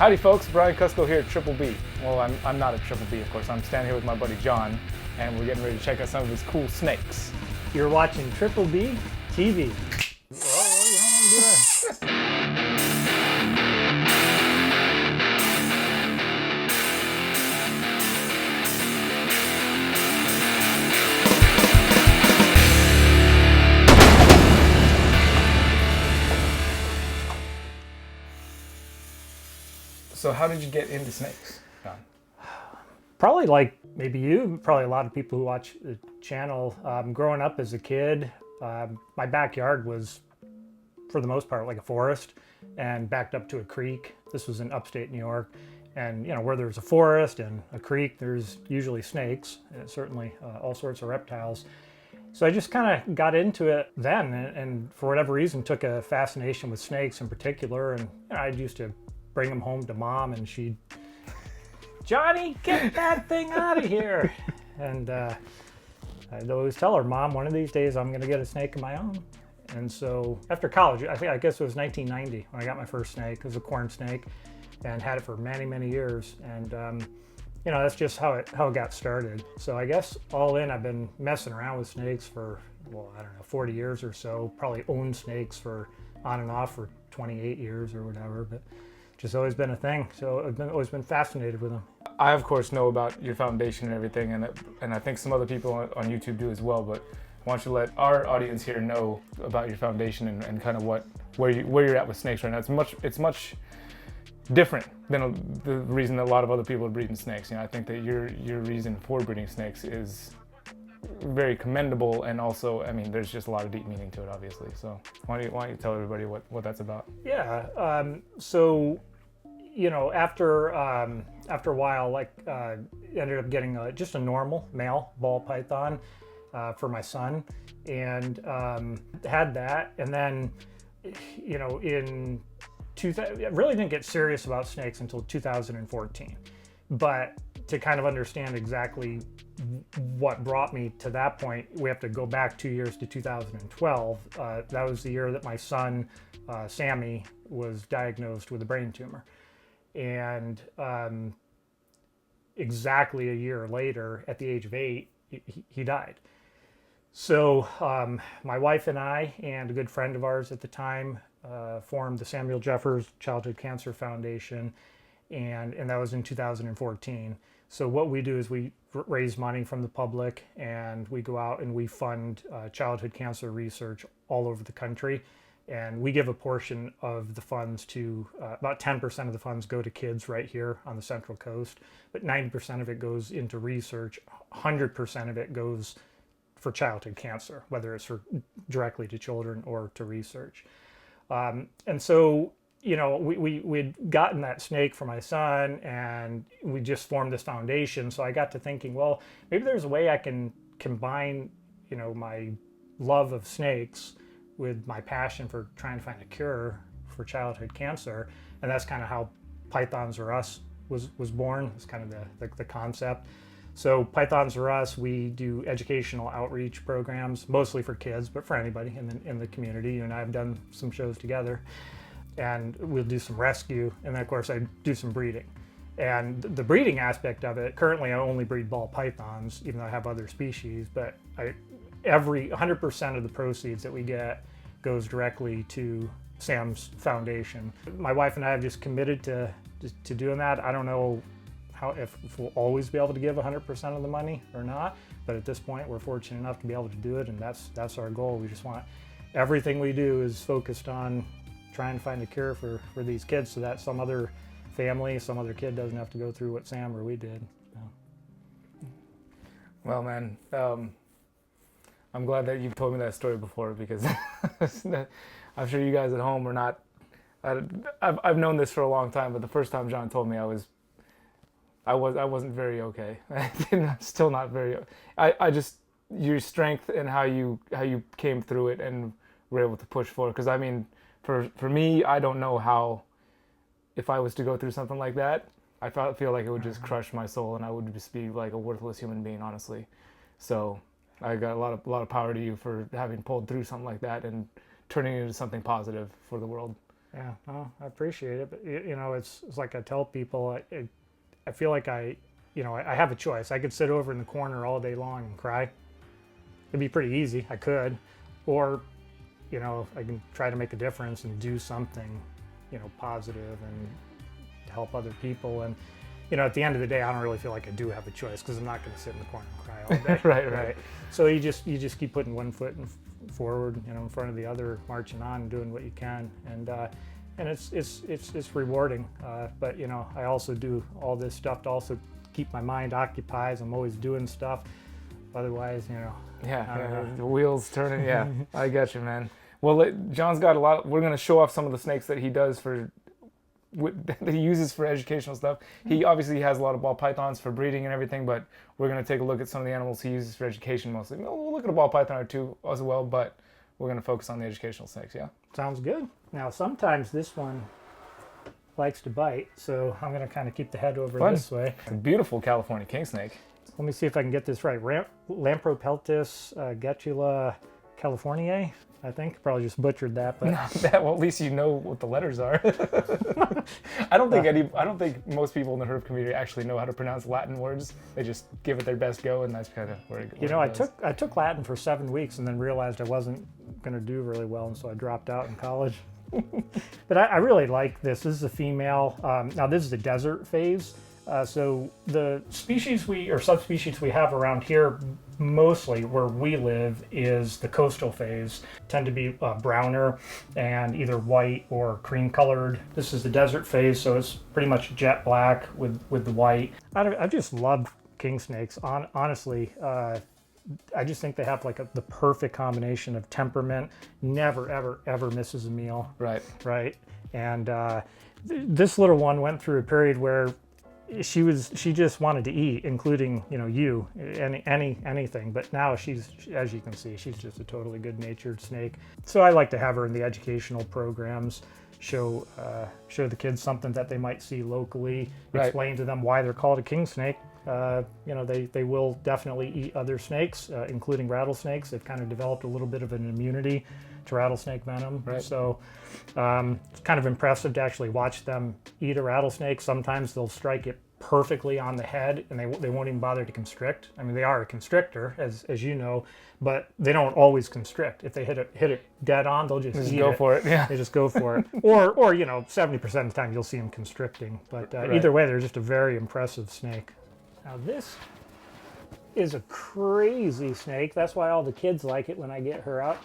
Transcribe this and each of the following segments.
Howdy folks, Brian Cusco here at Triple B. Well, I'm not at Triple B, of course. I'm standing here with my buddy John, and we're getting ready to check out some of his cool snakes. You're watching Triple B TV. So how did you get into snakes, John? Probably like maybe you, probably a lot of people who watch the channel. Growing up as a kid, my backyard was, for the most part, like a forest and backed up to a creek. This was in upstate New York. And, you know, where there's a forest and a creek, there's usually snakes, and certainly all sorts of reptiles. So I just kind of got into it then, and for whatever reason took a fascination with snakes in particular. And you know, I used to bring them home to Mom, and she'd, Johnny, get that thing out of here. And I'd always tell her, Mom, one of these days I'm going to get a snake of my own. And so after college, I guess it was 1990 when I got my first snake. It was a corn snake, and had it for many, many years. And you know, that's just how it got started. So I guess all in, I've been messing around with snakes for, well, I don't know, 40 years or so. Probably owned snakes for on and off for 28 years or whatever, but just always been a thing. So I've always been fascinated with them. I, of course, know about your foundation and everything, and I think some other people on YouTube do as well, but why don't you let our audience here know about your foundation and kind of where you're at with snakes right now. It's much different than the reason that a lot of other people are breeding snakes. You know, I think that your reason for breeding snakes is very commendable, and also, I mean, there's just a lot of deep meaning to it, obviously. So why don't you tell everybody what that's about? Yeah. So, you know, after a while, like, ended up getting just a normal male ball python for my son, and had that, and then, you know, I really didn't get serious about snakes until 2014. But to kind of understand exactly what brought me to that point, we have to go back 2 years to 2012. That was the year that my son, Sammy, was diagnosed with a brain tumor. And exactly a year later, at the age of 8, he died. So my wife and I, and a good friend of ours at the time, formed the Samuel Jeffers Childhood Cancer Foundation, and that was in 2014. So what we do is we raise money from the public, and we go out and we fund childhood cancer research all over the country. And we give a portion of the funds to, about 10% of the funds go to kids right here on the Central Coast, but 90% of it goes into research. 100% of it goes for childhood cancer, whether it's for directly to children or to research. And so, you know, we'd gotten that snake for my son, and we just formed this foundation. So I got to thinking, well, maybe there's a way I can combine, you know, my love of snakes with my passion for trying to find a cure for childhood cancer. And that's kind of how Pythons R Us was born. It's kind of the concept. So Pythons R Us, we do educational outreach programs, mostly for kids, but for anybody in the community. You and I have done some shows together, and we'll do some rescue, and then of course I do some breeding. And the breeding aspect of it, currently I only breed ball pythons, even though I have other species, but 100% of the proceeds that we get goes directly to Sam's foundation. My wife and I have just committed to doing that. I don't know if we'll always be able to give 100% of the money or not, but at this point we're fortunate enough to be able to do it, and that's our goal. We just want everything we do is focused on trying to find a cure for these kids, so that some other family, some other kid doesn't have to go through what Sam or we did. So. Well, man, I'm glad that you've told me that story before, because I'm sure you guys at home are not. I've known this for a long time, but the first time John told me, I wasn't very okay. Still not very. I just, your strength and how you came through it and were able to push forward. Because I mean, for me, I don't know how, if I was to go through something like that, I feel like it would just crush my soul, and I would just be like a worthless human being, honestly. So I got a lot of power to you for having pulled through something like that and turning it into something positive for the world. Yeah, well, I appreciate it, but it's like I tell people, I feel like I have a choice. I could sit over in the corner all day long and cry. It'd be pretty easy. I could, or I can try to make a difference and do something, positive and to help other people. And at the end of the day, I don't really feel like I do have a choice because I'm not going to sit in the corner and cry all day. Right. So you just keep putting one foot forward, in front of the other, marching on, and doing what you can, and it's rewarding. But I also do all this stuff to also keep my mind occupied. I'm always doing stuff. Otherwise, Yeah, the wheels turning. Yeah, I get you, man. Well, John's got a lot. We're gonna show off some of the snakes that he does that he uses for educational stuff. He obviously has a lot of ball pythons for breeding and everything, but we're going to take a look at some of the animals he uses for education mostly. We'll look at a ball python or two as well, but we're going to focus on the educational snakes, yeah? Sounds good. Now, sometimes this one likes to bite, so I'm going to kind of keep the head over this way. It's a beautiful California king snake. Let me see if I can get this right. Lampropeltis getula californiae, I think. Probably just butchered that, but well, at least you know what the letters are. I don't think most people in the herp community actually know how to pronounce Latin words. They just give it their best go, and that's kind of where it goes. I took Latin for 7 weeks and then realized I wasn't going to do really well, and so I dropped out in college. But I really like this. This is a female. Now this is the desert phase. So the species subspecies we have around here, mostly where we live, is the coastal phase. Tend to be browner and either white or cream colored. This is the desert phase, so it's pretty much jet black with the white. I just love king snakes. Honestly, I just think they have like the perfect combination of temperament. Never ever misses a meal. Right. And this little one went through a period where she just wanted to eat, including anything. But now she's, as you can see, she's just a totally good-natured snake. So I like to have her in the educational programs, show the kids something that they might see locally, explain to them why they're called a king snake. They will definitely eat other snakes, including rattlesnakes. They've kind of developed a little bit of an immunity to rattlesnake venom. So it's kind of impressive to actually watch them eat a rattlesnake. Sometimes they'll strike it perfectly on the head and they won't even bother to constrict. I mean, they are a constrictor, as you know, but they don't always constrict. If they hit it dead on, they'll just go for it. Yeah, they just go for it. Or 70% of the time you'll see them constricting. But either way, they're just a very impressive snake. Now this is a crazy snake. That's why all the kids like it when I get her out.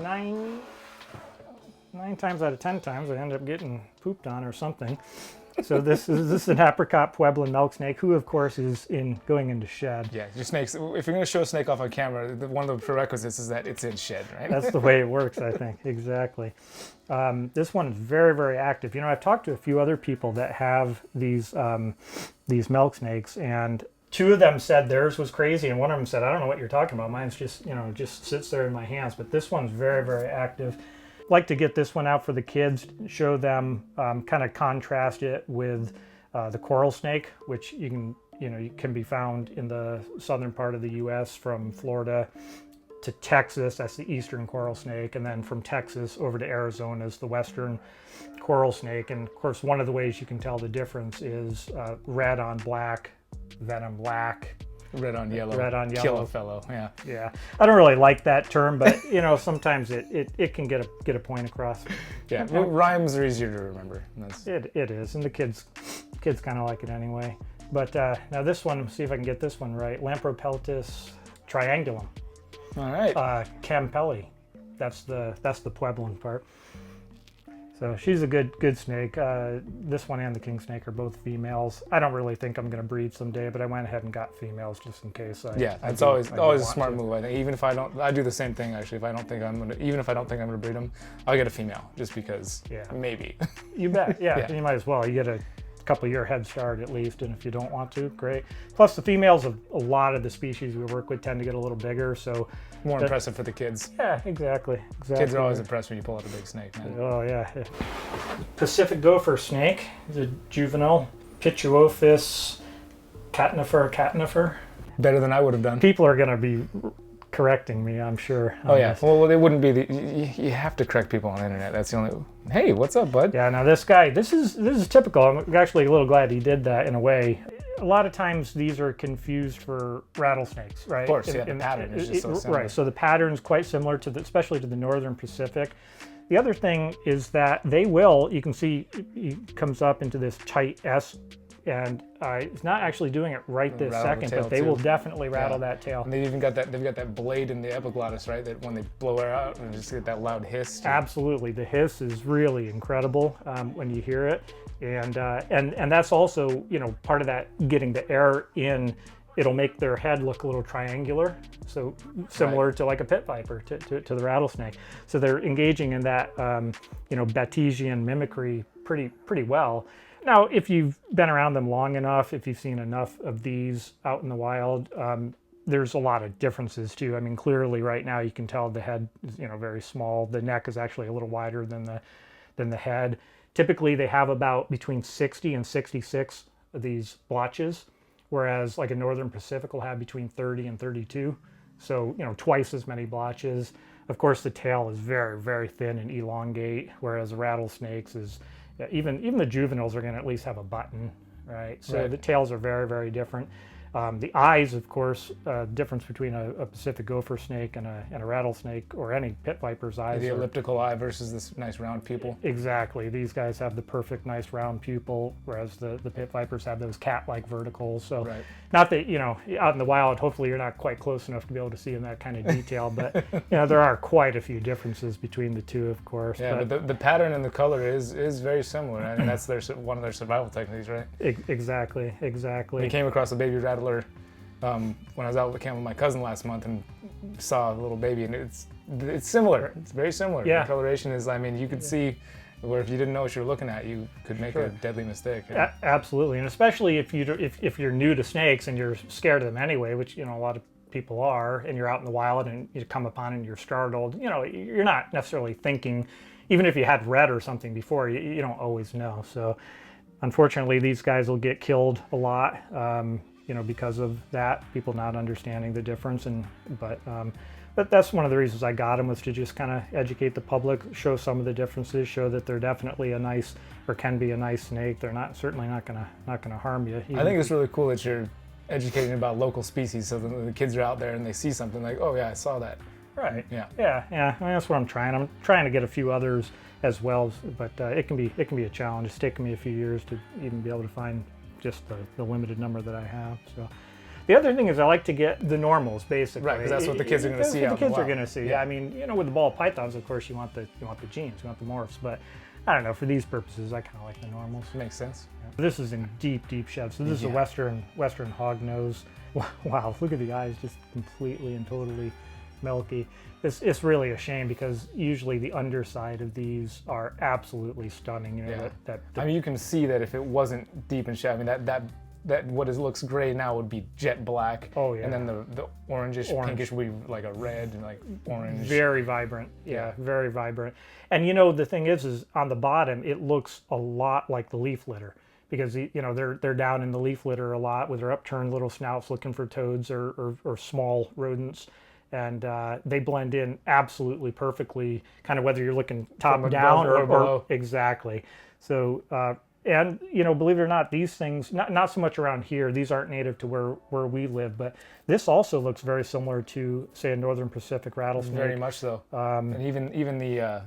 9 times out of 10 times I end up getting pooped on or something. So this is an apricot Pueblan milk snake, who of course is going into shed. Yeah, your snakes. If you're going to show a snake off on camera, one of the prerequisites is that it's in shed, right? That's the way it works, I think. Exactly. This one is very, very active. I've talked to a few other people that have these milk snakes, and 2 of them said theirs was crazy, and one of them said, I don't know what you're talking about. Mine's just sits there in my hands. But this one's very, very active. Like to get this one out for the kids, show them, kind of contrast it with the coral snake, which you can be found in the southern part of the U.S. from Florida to Texas. That's the eastern coral snake, and then from Texas over to Arizona is the western coral snake. And of course, one of the ways you can tell the difference is red on black, venom black. Red on yellow. Kill a fellow. Yeah. I don't really like that term, but sometimes it can get a point across. Yeah. Rhymes are easier to remember. It is, and the kids kind of like it anyway. But now this one, see if I can get this one right. Lampropeltis triangulum. All right. Campelli. That's the Pueblan part. So she's a good snake. This one and the king snake are both females. I don't really think I'm going to breed someday, but I went ahead and got females just in case. It's always a smart move. I think even if I do the same thing actually. If I don't think I'm going to breed them, I'll get a female just because. Yeah. Maybe. You bet. Yeah. You might as well. You get a couple year head start at least, and if you don't want to, great. Plus the females of a lot of the species we work with tend to get a little bigger, so more impressive for the kids. Yeah, exactly. Kids are always impressed when you pull out a big snake, man. Oh yeah. Pacific gopher snake, the juvenile Pituophis catenifer. Better than I would have done. People are going to be correcting me, I'm sure. Oh yeah. Well, they wouldn't be you have to correct people on the internet. That's the only. Hey, what's up, bud? Yeah. Now this guy, this is typical. I'm actually a little glad he did that in a way. A lot of times these are confused for rattlesnakes, right? Of course, yeah. The pattern is just so similar. Right. So the pattern's quite similar to especially to the northern Pacific. The other thing is that they will. You can see he comes up into this tight S. And it's not actually doing it right this second, but they will definitely rattle that tail. And they've got that blade in the epiglottis, right? That when they blow air out, and just get that loud hiss. Absolutely, the hiss is really incredible when you hear it, and that's also part of that getting the air in. It'll make their head look a little triangular, so similar to like a pit viper to the rattlesnake. So they're engaging in that Batesian mimicry pretty well. Now, if you've been around them long enough, if you've seen enough of these out in the wild, there's a lot of differences too. I mean, clearly right now you can tell the head is very small. The neck is actually a little wider than the head. Typically, they have about between 60 and 66 of these blotches, whereas like a northern Pacific will have between 30 and 32. So twice as many blotches. Of course, the tail is very, very thin and elongate, whereas the rattlesnakes is even the juveniles are going to at least have a button, right? So the tails are very, very different. The eyes, of course, difference between a Pacific gopher snake and a rattlesnake or any pit viper's eyes. The elliptical eye versus this nice round pupil. Exactly. These guys have the perfect nice round pupil, whereas the pit vipers have those cat-like verticals. So not that, out in the wild, hopefully you're not quite close enough to be able to see in that kind of detail, but there are quite a few differences between the two, of course. Yeah, but the pattern and the color is very similar, and that's one of their survival techniques, right? Exactly. We came across a baby rattler when I was out with the camp with my cousin last month and saw a little baby, and it's similar. It's very similar. Yeah. The coloration is, you could see where if you didn't know what you were looking at, you could make a deadly mistake. Yeah. Absolutely, and especially if you're new to snakes and you're scared of them anyway, which a lot of people are, and you're out in the wild and you come upon and you're startled. You're not necessarily thinking, even if you had read or something before, you don't always know. So, unfortunately, these guys will get killed a lot. Because of that, people not understanding the difference, but that's one of the reasons I got them, was to just kind of educate the public, show some of the differences, show that they're definitely can be a nice snake. They're certainly not gonna harm you. I think it's really cool that you're educating about local species, so that the kids are out there and they see something like, oh yeah, I saw that. Right. Yeah. Yeah. I mean, that's what I'm trying. I'm trying to get a few others as well, but it can be a challenge. It's taken me a few years to even be able to find just the limited number that I have. So the other thing is I like to get the normals, basically. Right, because that's what the kids are going to see. That's what the kids are going to see. Yeah. I mean, with the ball pythons, of course, you want the genes, you want the morphs, but I don't know, for these purposes, I kind of like the normals. Makes sense. Yeah. This is in deep shed. So this is a western hognose. Wow, look at the eyes, just completely and totally milky. It's really a shame, because usually the underside of these are absolutely stunning. You can see that if it wasn't deep in shad, that what looks gray now would be jet black. Oh yeah. And then the orange. Pinkish would be like a red and like orange. Very vibrant. Yeah, very vibrant. And the thing is on the bottom it looks a lot like the leaf litter, because they're down in the leaf litter a lot with their upturned little snouts looking for toads or small rodents. And they blend in absolutely perfectly, kind of whether you're looking top down or below. Exactly. So, and believe it or not, these things, not so much around here, these aren't native to where we live, but this also looks very similar to, say, a northern Pacific rattlesnake. Very much so. And even the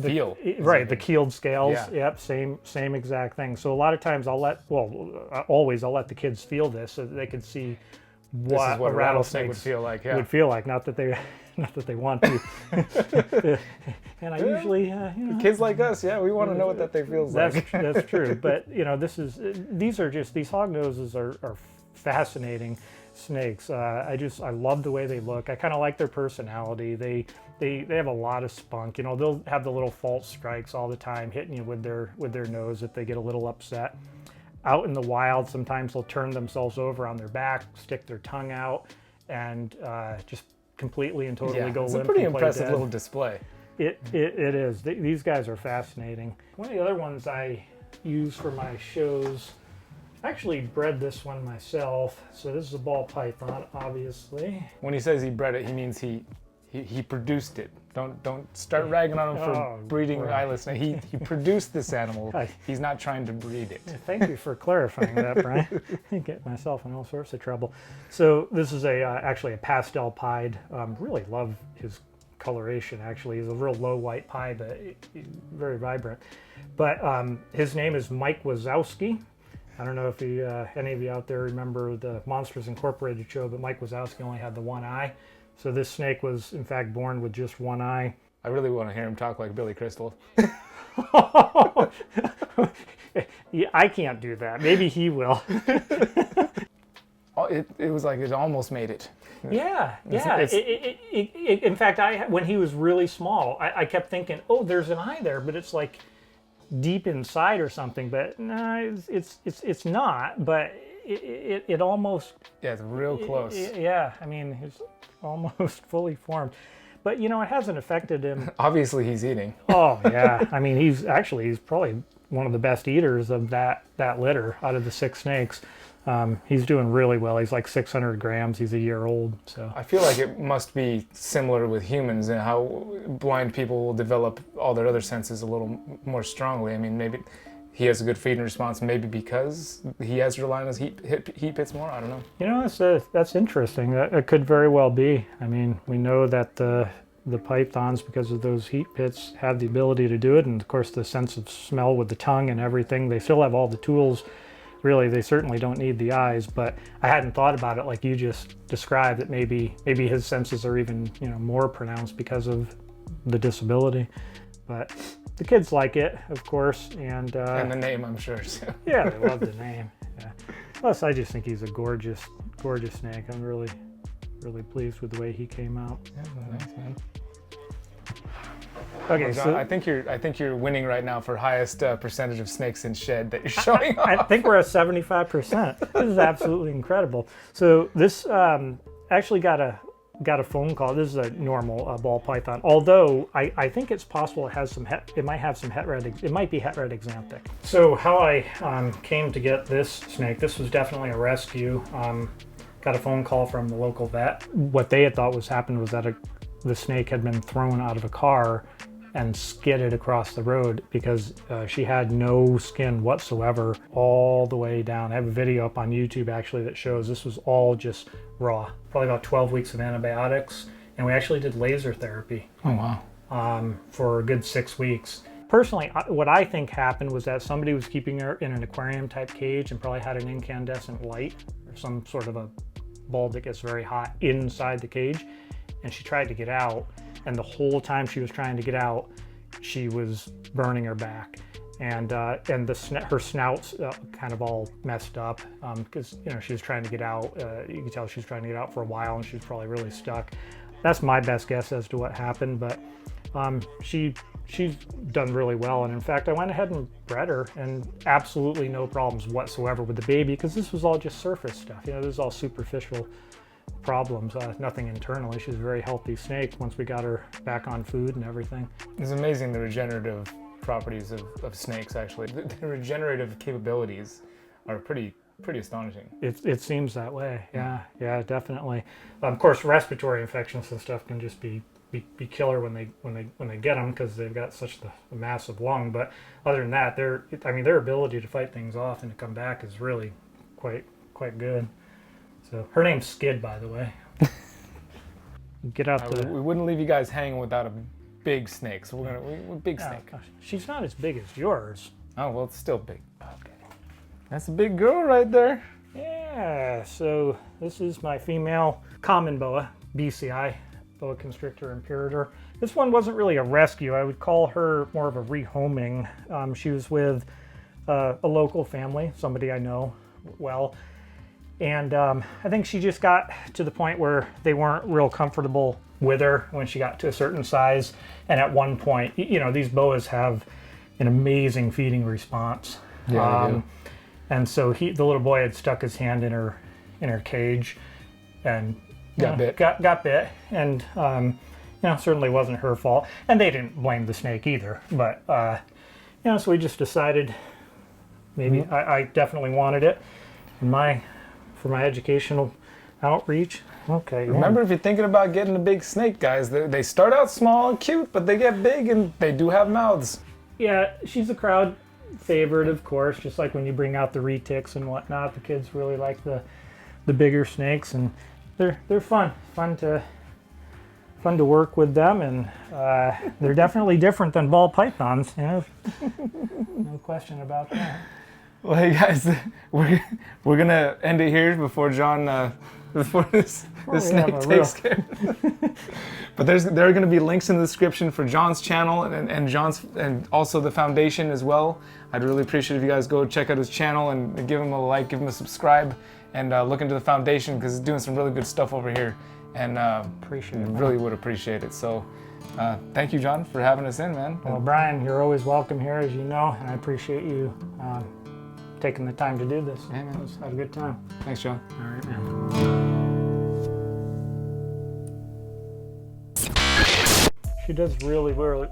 feel. The keeled scales. Yeah. Yep, same exact thing. So a lot of times I'll let the kids feel this so that they can see what a rattlesnake would feel like. Not that they want to. And I usually, kids like us, we want to know what that thing feels like. That's true. But these hognoses are fascinating snakes. I love the way they look. I kind of like their personality. They have a lot of spunk. They'll have the little false strikes all the time, hitting you with their nose if they get a little upset. Out in the wild, sometimes they'll turn themselves over on their back, stick their tongue out, and just completely and totally go limp. It's a pretty impressive little display. It is. These guys are fascinating. One of the other ones I use for my shows Actually bred this one myself. So this is a ball python, obviously. When he says he bred it, he means he produced it. Don't start ragging on him for breeding eyeless. He produced this animal. He's not trying to breed it. Yeah, thank you for clarifying that, Brian. I get myself in all sorts of trouble. So this is actually a pastel pied. Really love his coloration. Actually, he's a real low white pie, but very vibrant. But his name is Mike Wazowski. I don't know if any of you out there remember the Monsters Incorporated show, but Mike Wazowski only had the one eye. So this snake was, in fact, born with just one eye. I really want to hear him talk like Billy Crystal. Yeah, I can't do that. Maybe he will. It was like it almost made it. Yeah. In fact, when he was really small, I kept thinking, oh, there's an eye there, but it's like deep inside or something. But no, it's not. But it almost. Yeah, it's real close. Yeah, I mean, it's almost fully formed. But it hasn't affected him. Obviously, he's eating. Oh yeah, I mean, he's probably one of the best eaters of that litter out of the 6 snakes. He's doing really well. He's like 600 grams. He's a year old. So I feel like it must be similar with humans and how blind people will develop all their other senses a little more strongly. I mean, maybe he has a good feeding response, maybe because he has to rely on his heat pits more. I don't know. That's interesting. It could very well be. I mean, we know that the pythons, because of those heat pits, have the ability to do it, and of course the sense of smell with the tongue and everything. They still have all the tools. Really, they certainly don't need the eyes, but I hadn't thought about it like you just described, that maybe his senses are even more pronounced because of the disability. But the kids like it, of course, and the name, I'm sure. So. Yeah, they love the name. Yeah. Plus, I just think he's a gorgeous snake. I'm really pleased with the way he came out. Yeah, nice, man. Okay, so I think you're winning right now for highest percentage of snakes in shed that you're showing off. I think we're at 75%. This is absolutely incredible. So this actually got a phone call. This is a normal ball python. Although I think it's possible it has some it might have some het red. It might be het red exanthic. So how I came to get this snake. This was definitely a rescue. Got a phone call from the local vet. What they had thought happened was that the snake had been thrown out of a car and skidded across the road because she had no skin whatsoever all the way down. I have a video up on YouTube actually that shows this was all just raw. Probably about 12 weeks of antibiotics, and we actually did laser therapy. Oh wow. For a good 6 weeks. Personally, what I think happened was that somebody was keeping her in an aquarium type cage and probably had an incandescent light or some sort of a bulb that gets very hot inside the cage, and she tried to get out, and the whole time she was trying to get out, she was burning her back, and her snout's kind of all messed up because she was trying to get out. You could tell she was trying to get out for a while, and she was probably really stuck. That's my best guess as to what happened, but she's done really well, and in fact I went ahead and bred her, and absolutely no problems whatsoever with the baby, because this was all just surface stuff. This is all superficial problems, nothing internally. She's a very healthy snake once we got her back on food and everything. It's amazing the regenerative properties of snakes. Actually, the regenerative capabilities are pretty astonishing. It seems that way. Yeah, definitely. Of course, respiratory infections and stuff can just be killer when they get them, because they've got such a massive lung. But other than that, their ability to fight things off and to come back is really quite good. So her name's Skid, by the way. Get out we wouldn't leave you guys hanging without a big snake. So we're big snake. Gosh, she's not as big as yours. Oh well, it's still big. Okay, that's a big girl right there. Yeah. So this is my female common boa, BCI, boa constrictor imperator. This one wasn't really a rescue. I would call her more of a rehoming. She was with a local family, somebody I know well. And I think she just got to the point where they weren't real comfortable with her when she got to a certain size. And at one point, these boas have an amazing feeding response. Yeah, they do. And so the little boy had stuck his hand in her cage and got bit. And certainly wasn't her fault. And they didn't blame the snake either. But so we just decided maybe I definitely wanted it for my educational outreach. Okay. Remember, if you're thinking about getting a big snake, guys, they start out small and cute, but they get big and they do have mouths. Yeah, she's a crowd favorite, of course, just like when you bring out the retics and whatnot. The kids really like the bigger snakes, and they're fun to work with them, and they're definitely different than ball pythons. No question about that. Well, hey guys, we're gonna end it here before John before this snake takes care. But there are going to be links in the description for John's channel and John's and also the foundation as well. I'd really appreciate if you guys go check out his channel and give him a like, give him a subscribe, and look into the foundation because he's doing some really good stuff over here. And Appreciate it. Really would appreciate it. So thank you, John, for having us in, man. Well, Brian, you're always welcome here, as you know, and I appreciate you taking the time to do this. Yeah, man. Let's have a good time. Thanks, John. All right, man. She does really. Oh,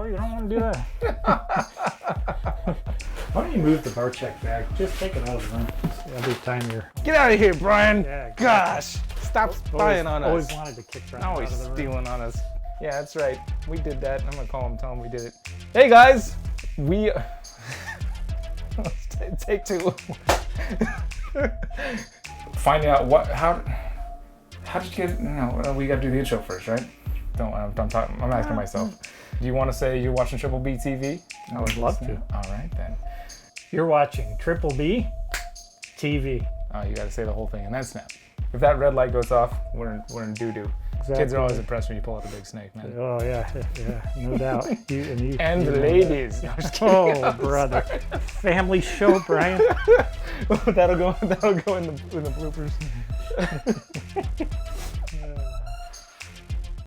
you don't want to do that. Why don't you move the bar check bag? Just take it out of the room every time you're. Get out of here, Brian. Yeah, exactly. Gosh, stop spying on us. Always wanted to kick Brian Always out of the room. stealing on us. Yeah, that's right. We did that. I'm gonna call him, tell him we did it. Hey guys, we take two. Finding out how did you get? No, we gotta do the intro first, right? I'm asking myself. Do you want to say you're watching Triple B TV? I would love to. All right then. You're watching Triple B TV. Oh, you gotta say the whole thing and then snap. If that red light goes off, we're in doo-doo. Exactly. Kids are always impressed when you pull out a big snake, man. Oh yeah, no doubt. You And the ladies. No, I'm just kidding. Oh, brother. Family show, Brian. that'll go in the bloopers.